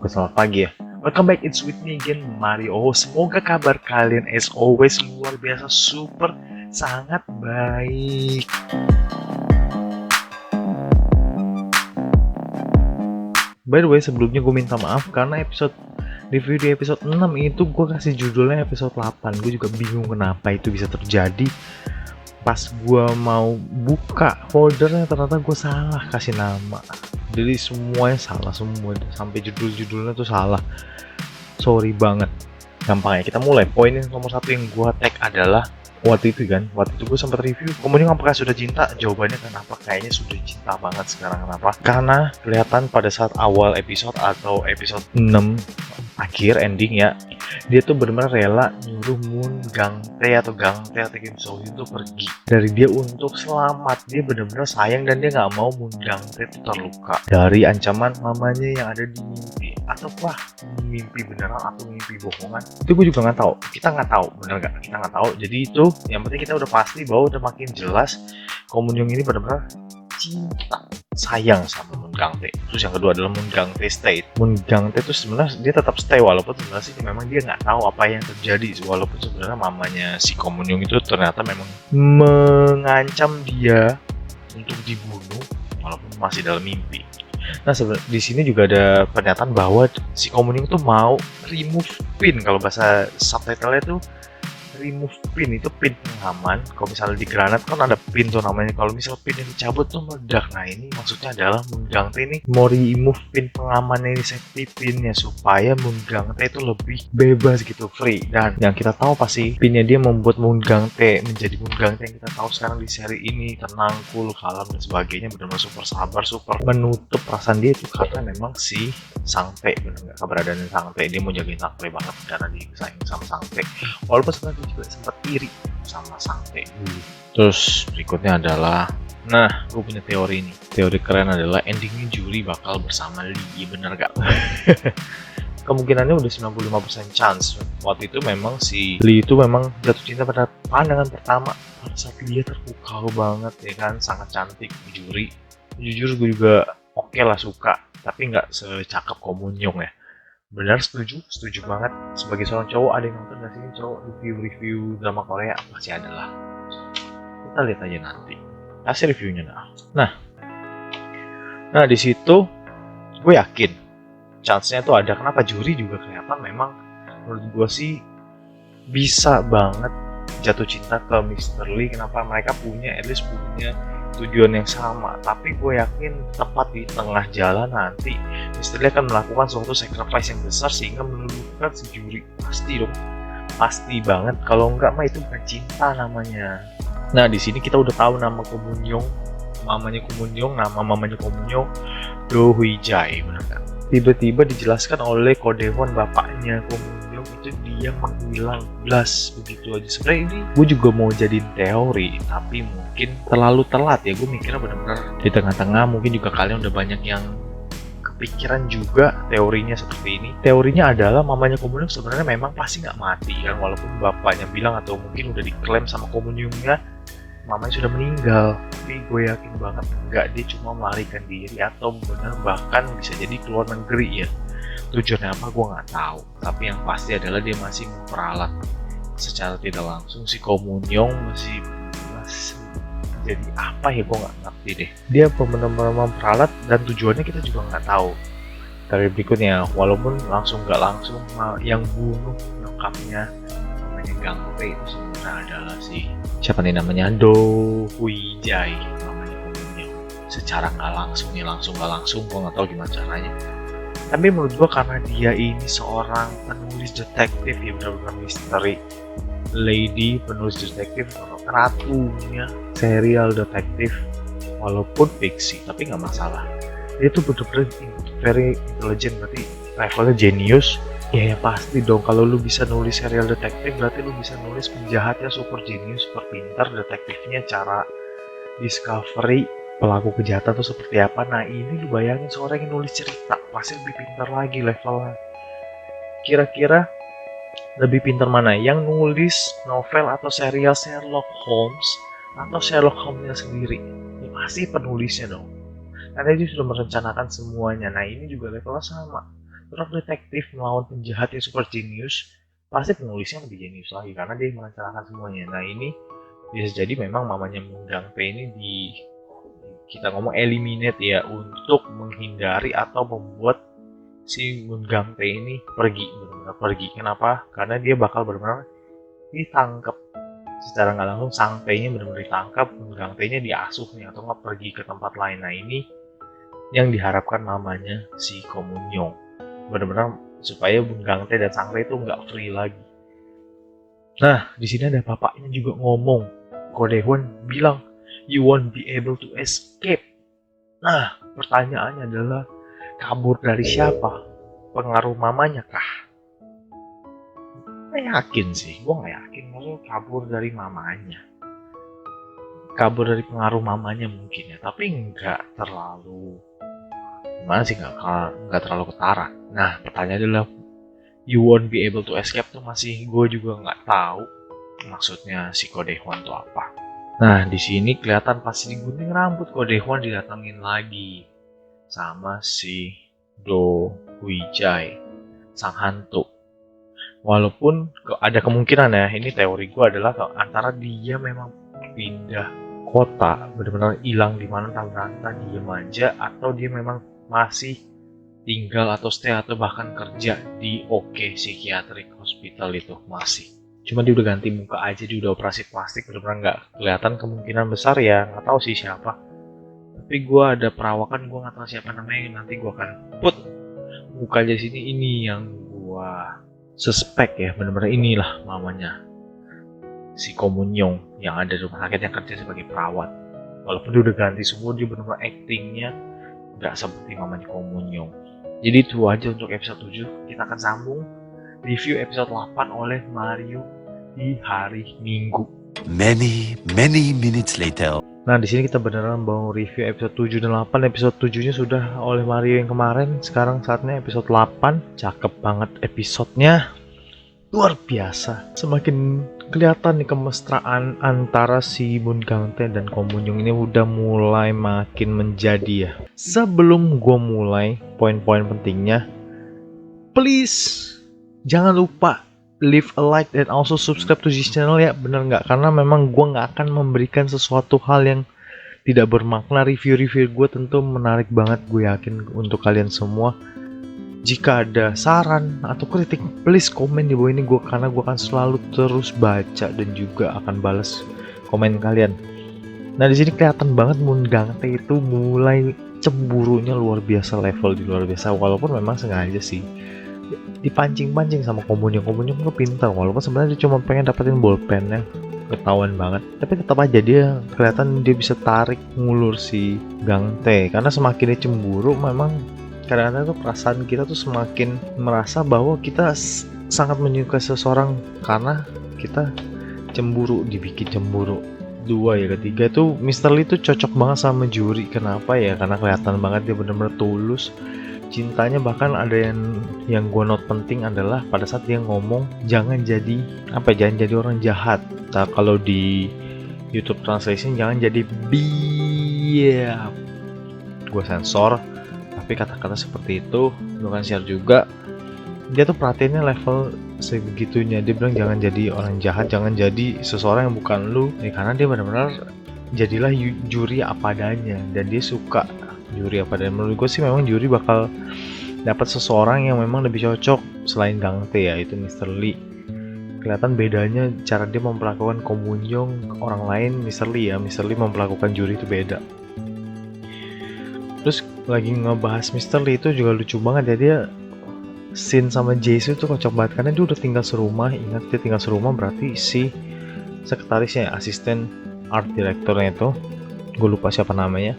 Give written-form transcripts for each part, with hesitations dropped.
selamat pagi ya. Welcome back, it's with me again, Mario. Semoga kabar kalian as always luar biasa, super, sangat baik. By the way, sebelumnya gue minta maaf karena review di episode 6 itu gue kasih judulnya episode 8. Gue juga bingung kenapa itu bisa terjadi. Pas gue mau buka foldernya ternyata gue salah kasih nama. Jadi semuanya salah semua, sampai judul-judulnya tuh salah. Sorry banget. Gampang ya, kita mulai. Poin nomor 1 yang gue tag adalah waktu itu gue sempat review kemudian apakah sudah cinta. Jawabannya kenapa kayaknya sudah cinta banget sekarang. Kenapa? Karena kelihatan pada saat awal episode atau episode 6 akhir ending ya, dia tuh benar-benar rela nyuruh Moon Gangtae atau Kim So Hyun tuh pergi dari dia untuk selamat. Dia benar-benar sayang dan dia nggak mau Moon Gangtae itu terluka dari ancaman mamanya yang ada di mimpi. Ataukah mimpi beneran atau mimpi bohongan, itu gue juga nggak tahu. Kita nggak tahu, bener nggak? Kita nggak tahu. Jadi itu yang penting kita udah pasti bahwa udah makin jelas Ko Moon Young ini benar-benar cinta, sayang sama Moon Gangtae. Terus yang kedua adalah Moon Gangtae stay. Moon Gangtae itu sebenarnya dia tetap stay walaupun sebenarnya sih memang dia nggak tahu apa yang terjadi. Walaupun sebenarnya mamanya si Ko Moon Young itu ternyata memang mengancam dia untuk dibunuh walaupun masih dalam mimpi. Nah, di sini juga ada pernyataan bahwa si Ko Moon Young tuh mau remove pin. Kalau bahasa subtitle-nya tuh remove pin, itu pin pengaman. Kalau misalnya di granat kan ada pin tuh namanya. Kalau misal pin yang dicabut tuh meledak. Nah, ini maksudnya adalah Moon Gangtae ini mau remove pin pengamannya, ini safety pinnya, supaya Moon Gangtae itu lebih bebas gitu, free. Dan yang kita tahu pasti pinnya dia membuat Moon Gangtae menjadi Moon Gangtae yang kita tahu sekarang di seri ini, tenang, cool, kalem dan sebagainya, benar-benar super sabar, super menutup perasaan dia itu karena memang si Sangtae, benar nggak, keberadaan Sangtae, dia mau jagain Sangtae banget karena dia sayang sama Sangtae. Walaupun sebenarnya juga sempat iri sama Sangtae dulu. Terus berikutnya adalah, nah, gue punya teori nih. Teori keren adalah endingnya Juri bakal bersama Lee, bener gak? Kemungkinannya udah 95% chance. Waktu itu memang si Lee itu memang jatuh cinta pada pandangan pertama. Pada saat dia terpukau banget ya kan, sangat cantik Juri. Jujur gue juga oke lah, suka, tapi nggak secakep Ko Moon Young ya. Benar, setuju banget. Sebagai seorang cowok, ada yang nonton gak sih cowok review drama Korea? Pasti ada lah. Kita lihat aja nanti kasih reviewnya. Nah di situ gue yakin chance-nya tuh ada. Kenapa? Juri juga kelihatan memang menurut gue sih bisa banget jatuh cinta ke Mr. Lee. Kenapa? Mereka punya tujuan yang sama, tapi gue yakin tepat di tengah jalan nanti Mr. Lee akan melakukan suatu sacrifice yang besar sehingga meluluhkan si Juri. Pasti dong, pasti banget. Kalau enggak mah itu bukan cinta namanya. Nah di sini kita udah tahu nama Ko Moon Young, mamanya Ko Moon Young, Do Hui Jae, benar kan? Tiba-tiba dijelaskan oleh Ko Dae-won, bapaknya Ko Moon Young, itu dia menghilang blast begitu aja. Sebenarnya ini gue juga mau jadiin teori, tapi mungkin terlalu telat ya. Gue mikirnya benar-benar di tengah-tengah. Mungkin juga kalian udah banyak yang kepikiran juga teorinya seperti ini. Teorinya adalah mamanya Ko Moon Young sebenarnya memang pasti nggak mati kan, walaupun bapaknya bilang atau mungkin udah diklaim sama Ko Moon Young-nya mamanya sudah meninggal. Tapi gue yakin banget enggak, dia cuma melarikan diri atau benar bahkan bisa jadi keluar negeri ya. Tujuannya apa gue nggak tahu, tapi yang pasti adalah dia masih memperalat secara tidak langsung. Si Ko Moon Young masih jadi apa ya, gue nggak ngerti deh. Dia benar-benar memperalat dan tujuannya kita juga nggak tahu. Dari berikutnya, walaupun langsung nggak langsung, yang bunuh nyokapnya namanya Gangtae itu sebenarnya adalah si siapa nih namanya, Do Hui Jae, namanya Ko Moon Young. Secara nggak langsung ya, langsung nggak langsung, gue nggak tahu gimana caranya. Tapi menurut gue karena dia ini seorang penulis detektif ya, benar-benar misteri lady, penulis detektif, ratunya serial detektif, walaupun fiksi tapi nggak masalah. Dia tuh benar-benar very intelligent, berarti levelnya genius. Ya pasti dong, kalau lu bisa nulis serial detektif berarti lu bisa nulis penjahatnya super genius, super pintar, detektifnya, cara discovery pelaku kejahatan tuh seperti apa. Nah ini lu bayangin seorang yang nulis cerita pasti lebih pintar lagi levelnya. Kira-kira lebih pintar mana, yang nulis novel atau serial Sherlock Holmes atau Sherlock Holmes-nya sendiri? Ya pasti penulisnya dong, karena dia sudah merencanakan semuanya. Nah ini juga levelnya sama, Seorang detektif melawan penjahat yang super jenius, pasti penulisnya lebih jenius lagi karena dia merencanakan semuanya. Nah ini bisa jadi memang mamanya Mundang P ini kita ngomong eliminate ya, untuk menghindari atau membuat si Mundang P ini pergi, benar-benar pergi. Kenapa? Karena dia bakal benar-benar ditangkap secara nggak langsung. Sang P-nya benar-benar ditangkap, Mundang P-nya diasuh nih atau nggak pergi ke tempat lain. Nah ini yang diharapkan mamanya si Komunyong, benar-benar supaya Mundang T dan Sang P itu nggak free lagi. Nah di sini ada bapaknya juga ngomong, Ko Dae-hwan bilang you won't be able to escape. Nah pertanyaannya adalah kabur dari siapa? Pengaruh mamanya kah? Nggak yakin sih, gue nggak yakin maksudnya kabur dari mamanya. Kabur dari pengaruh mamanya mungkin ya, tapi nggak terlalu gimana sih, nggak terlalu ketara. Nah pertanyaannya adalah you won't be able to escape tuh masih gue juga nggak tahu maksudnya si Ko Dae-hwan tuh apa. Nah di sini kelihatan pasti di gunting rambut Ko Dae-hwan didatengin lagi sama si Do Hui-jae, sang hantu. Walaupun ada kemungkinan ya, ini teori gue adalah antara dia memang pindah kota, benar-benar hilang di mana tak beranta, diem aja, atau dia memang masih tinggal atau stay atau bahkan kerja di OK Psychiatric Hospital itu masih. Cuma dia udah ganti muka aja, dia udah operasi plastik, benar-benar nggak kelihatan. Kemungkinan besar ya, nggak tahu sih siapa. Tapi gue ada perawakan, gue nggak tahu siapa namanya. Nanti gue akan put muka aja sini. Ini yang gue suspek ya, benar-benar inilah mamanya si Komunyong yang ada di rumah sakit yang kerja sebagai perawat. Walaupun dia udah ganti semua, dia benar-benar actingnya nggak seperti mamanya Komunyong. Jadi itu aja untuk episode 7. Kita akan sambung review episode 8 oleh Mario di hari Minggu. Many minutes later. Nah di sini kita beneran mau review episode 7 dan 8. Episode 7-nya sudah oleh Mario yang kemarin. Sekarang saatnya episode 8. Cakep banget episodenya. Luar biasa. Semakin kelihatan nih kemesraan antara si Mundang T dan Komunyong ini udah mulai makin menjadi ya. Sebelum gua mulai poin-poin pentingnya, please jangan lupa leave a like dan also subscribe to this channel ya, bener nggak? Karena memang gue nggak akan memberikan sesuatu hal yang tidak bermakna. Review-review gue tentu menarik banget, gue yakin untuk kalian semua. Jika ada saran atau kritik, please komen di bawah ini karena gue akan selalu terus baca dan juga akan balas komen kalian. Nah di sini kelihatan banget Mundang T itu mulai cemburunya luar biasa, level di luar biasa, walaupun memang sengaja sih dipancing-pancing sama Komunyong tuh pintar, walaupun sebenarnya dia cuma pengen dapetin bolpennya, ketahuan banget. Tapi tetap aja dia kelihatan dia bisa tarik ngulur si Gang T, karena semakin dia cemburu memang kadang-kadang tuh perasaan kita tuh semakin merasa bahwa kita sangat menyukai seseorang karena kita cemburu, dibikin cemburu. Dua ya, ketiga tuh Mr. Lee tuh cocok banget sama Juri. Kenapa ya? Karena kelihatan banget dia bener-bener tulus cintanya. Bahkan ada yang gue note penting adalah pada saat dia ngomong jangan jadi orang jahat. Nah, kalau di YouTube translation jangan jadi biap. Gue sensor, tapi kata-kata seperti itu gue akan share juga. Dia tuh perhatiannya level sebegitunya. Dia bilang jangan jadi orang jahat, jangan jadi seseorang yang bukan lu. Ya, karena dia benar-benar jadilah Juri apa adanya, dan dia suka Juri apa, dan menurut gue sih memang Juri bakal dapat seseorang yang memang lebih cocok selain Gang T, ya itu Mr. Lee. Kelihatan bedanya cara dia memperlakukan Komunyong orang lain. Mr. Lee memperlakukan Juri itu beda. Terus lagi ngebahas Mr. Lee itu juga lucu banget ya, dia scene sama Jisoo itu kocak banget karena dia udah tinggal serumah. Ingat, dia tinggal serumah berarti si sekretarisnya, asisten art directornya itu, gue lupa siapa namanya,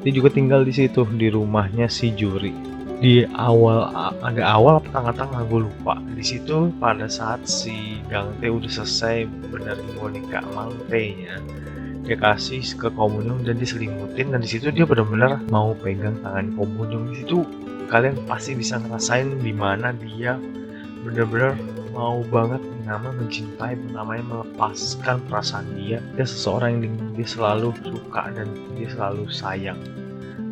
dia juga tinggal di situ di rumahnya si Juri. Di agak awal apa tengah-tengah gue lupa. Di situ pada saat si Gang T udah selesai benerin boneka Mang T-nya, dia kasih ke Komunyong dan diselimutin, dan di situ dia benar-benar mau pegang tangan Komunyong. Di situ kalian pasti bisa ngerasain di mana dia benar-benar mau banget mencintai, namanya melepaskan perasaan dia seseorang yang dia selalu suka dan dia selalu sayang.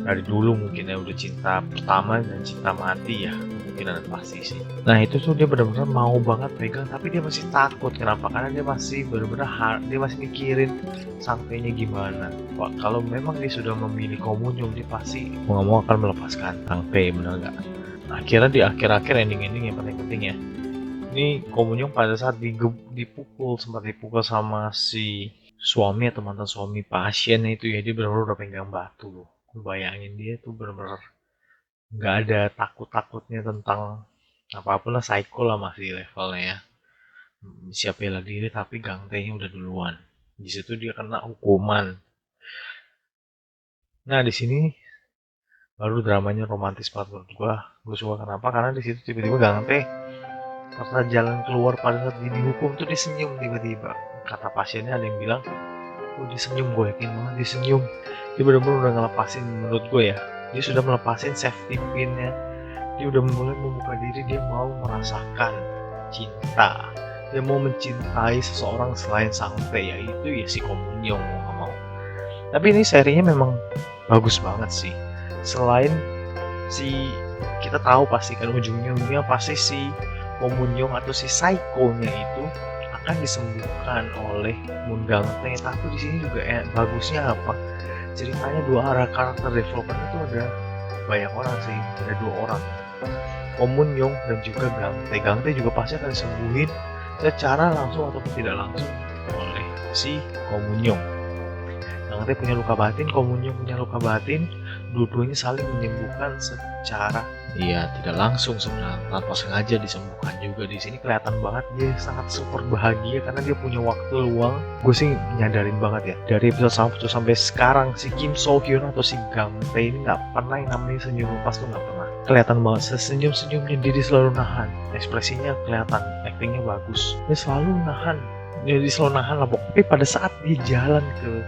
dari dulu mungkin ya udah cinta pertama dan cinta mati ya, mungkin ada pasti sih. Nah itu tuh dia benar-benar mau banget pegang tapi dia masih takut. Kenapa? Karena dia masih benar-benar dia masih mikirin sangkainya gimana. Wah, kalau memang dia sudah memilih komunyum dia pasti mau nggak mau akan melepaskan sangkai, benar nggak? Akhirnya di akhir-akhir ending yang paling penting ya, ini komunyum pada saat sempat dipukul sama si suami atau mantan suami pasiennya itu ya, dia benar-benar udah pegang batu loh. Bayangin dia tuh benar-benar nggak ada takut-takutnya tentang apapun lah, psycho lah masih levelnya ya. Siap bela diri tapi gangtenya udah duluan. Di situ dia kena hukuman. Nah di sini baru dramanya romantis banget menurut gua. Gue suka kenapa? Karena di situ tiba-tiba Gangte pas jalan keluar pada saat dia dihukum tuh dia senyum tiba-tiba. Kata pasiennya ada yang bilang, oh dia senyum, gue yakin banget dia senyum. Dia benar-benar udah ngelepasin, menurut gue ya, dia sudah melepasin safety pinnya. Dia udah mulai membuka diri, dia mau merasakan cinta, dia mau mencintai seseorang selain Sangte, yaitu ya si Komunyong mau gak mau. Tapi ini serinya memang bagus banget sih. Selain si kita tahu pasti kan ujungnya pasti si Komunyong atau si Psycho-nya itu akan disembuhkan oleh Moon Gangte. Tapi di sini juga bagusnya apa? Ceritanya dua arah karakter development itu ada banyak orang sih, ada dua orang, Komunyong dan juga Gangte. Gangte juga pasti akan disembuhin secara langsung ataupun tidak langsung oleh si Komunyong. Gangte punya luka batin, Komunyong punya luka batin, dua-duanya saling menyembuhkan secara tidak langsung sebenarnya, tanpa sengaja disembuhkan juga. Di sini kelihatan banget dia sangat super bahagia karena dia punya waktu luang. Gue sih nyadarin banget ya dari episode 1 sampai sekarang si Kim So Hyun atau si Gangte ini nggak pernah yang namanya senyum lepas tuh, nggak pernah. Kelihatan banget sesenyum-senyumnya dia selalu nahan, ekspresinya kelihatan, actingnya bagus, dia selalu nahan, lah pokoknya. Tapi pada saat dia jalan ke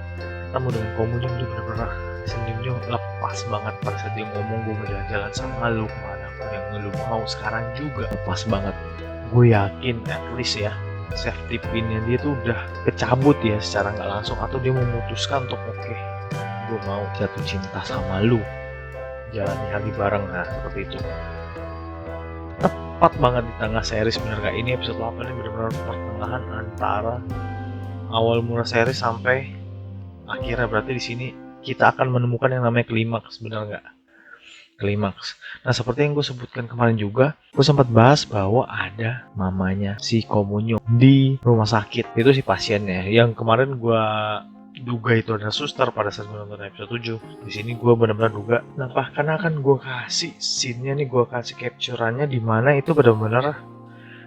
ketemu dengan Komunyong dia benar-benar senyumnya lepas banget. Pada saat dia ngomong, gue mau jalan-jalan sama lu kemanapun yang lu mau sekarang juga, lepas banget. Gue yakin at least ya safety pinnya dia tuh udah kecabut ya secara nggak langsung, atau dia memutuskan untuk oke, gue mau jatuh cinta sama lu, jalani hari bareng. Nah seperti itu, tepat banget di tengah series, bener gak? Ini episode 8 ini benar-benar pertengahan antara awal mula series sampai akhirnya. Berarti di sini kita akan menemukan yang namanya klimaks, benar nggak? Klimaks. Nah seperti yang gue sebutkan kemarin juga, gue sempat bahas bahwa ada mamanya si Komunyong di rumah sakit. Itu si pasiennya yang kemarin gue duga itu adalah suster pada saat menonton episode 7. Di sini gue benar-benar duga. Kenapa? Karena akan gue kasih scene-nya nih, gue kasih capture-annya di mana itu benar-benar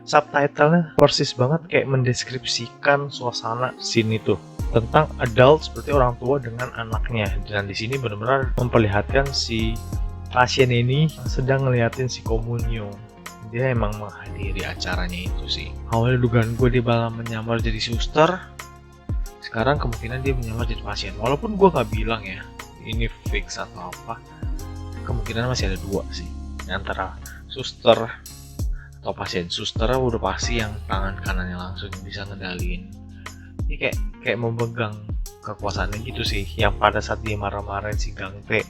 subtitle-nya persis banget kayak mendeskripsikan suasana scene itu tentang adult, seperti orang tua dengan anaknya. Dan di sini benar-benar memperlihatkan si pasien ini sedang ngeliatin si Komunyong. Dia emang menghadiri acaranya itu sih. Awalnya dugaan gue dia bakal menyamar jadi suster, sekarang kemungkinan dia menyamar jadi pasien. Walaupun gue nggak bilang ya ini fix atau apa, kemungkinan masih ada dua sih, antara suster atau pasien. Suster udah pasti yang tangan kanannya langsung bisa ngendalin. Ini kayak memegang kekuasaannya gitu sih, yang pada saat dia marah-marahin si Gangte.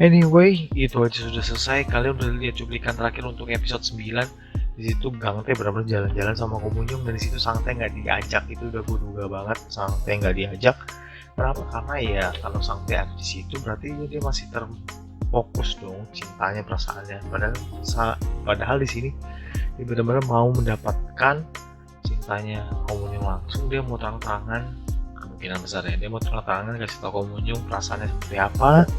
Anyway, itu aja sudah selesai. Kalian udah lihat cuplikan terakhir untuk episode 9. Di situ Gangte benar-benar jalan-jalan sama Komunyong, dan di situ Sangte nggak diajak. Itu udah gue duga banget Sangte nggak diajak. Kenapa? Karena ya kalau Sangte ada di situ berarti dia masih terfokus dong cintanya, perasaannya. Padahal di sini dia benar-benar mau mendapatkan cintanya Komunyong langsung. Dia mau terang-terangan, kemungkinan besar ya, dia mau terang-terangan kasih tau Komunyong perasaannya seperti apa.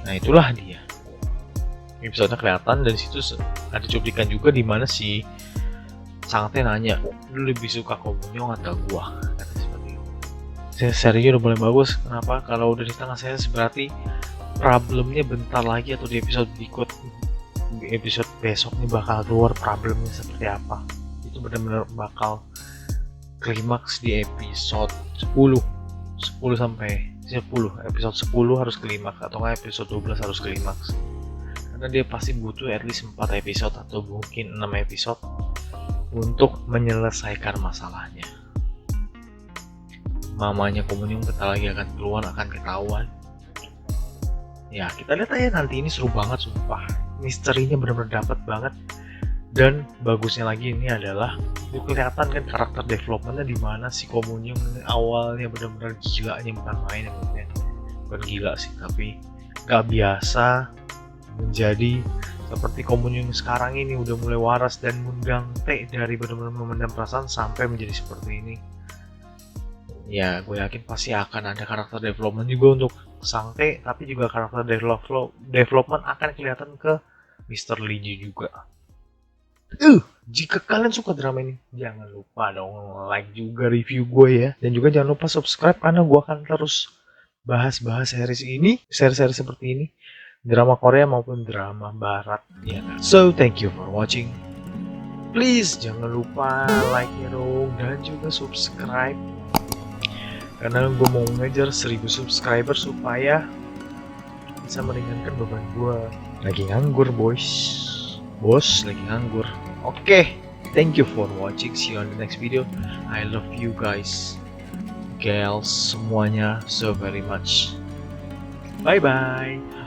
Nah itulah dia episode-nya kelihatan. Dan situ ada cuplikan juga di mana si Sangte nanya, lu lebih suka Komunyong atau gua? Kata seperti itu. Serinya udah mulai bagus. Kenapa? Kalau udah di tengah series berarti problemnya bentar lagi, atau di episode berikut, di episode besok nih bakal keluar problemnya seperti apa. Itu benar-benar bakal klimaks di episode 10 sampai 10. Episode 10 harus klimaks, atau nggak episode 12 harus klimaks. Karena dia pasti butuh at least 4 episode atau mungkin 6 episode untuk menyelesaikan masalahnya. Mamanya Komunyong bentar lagi akan keluar, akan ketahuan. Ya kita lihat aja nanti, ini seru banget sumpah. Misterinya benar-benar dapat banget. Dan bagusnya lagi ini adalah kelihatan kan karakter developmentnya di mana si Komunyung awalnya benar-benar gilanya, bukan main ya, bukan gila sih, tapi gak biasa menjadi seperti Komunyung sekarang ini, udah mulai waras dan mengundang T dari benar-benar memendam perasaan sampai menjadi seperti ini. Ya gue yakin pasti akan ada karakter development juga untuk sang T, tapi juga karakter development akan kelihatan ke Mr. Liji juga. Jika kalian suka drama ini, jangan lupa dong like juga review gue ya. Dan juga jangan lupa subscribe karena gue akan terus bahas-bahas series ini, seri-seri seperti ini. Drama Korea maupun drama barat ya. So, thank you for watching. Please jangan lupa like-nya dong dan juga subscribe. Karena gue mau ngejar 1000 subscriber supaya bisa meringankan beban gue. Lagi nganggur boys. Bos lagi nganggur. Oke, thank you for watching. See you on the next video. I love you guys, girls semuanya so very much. Bye bye.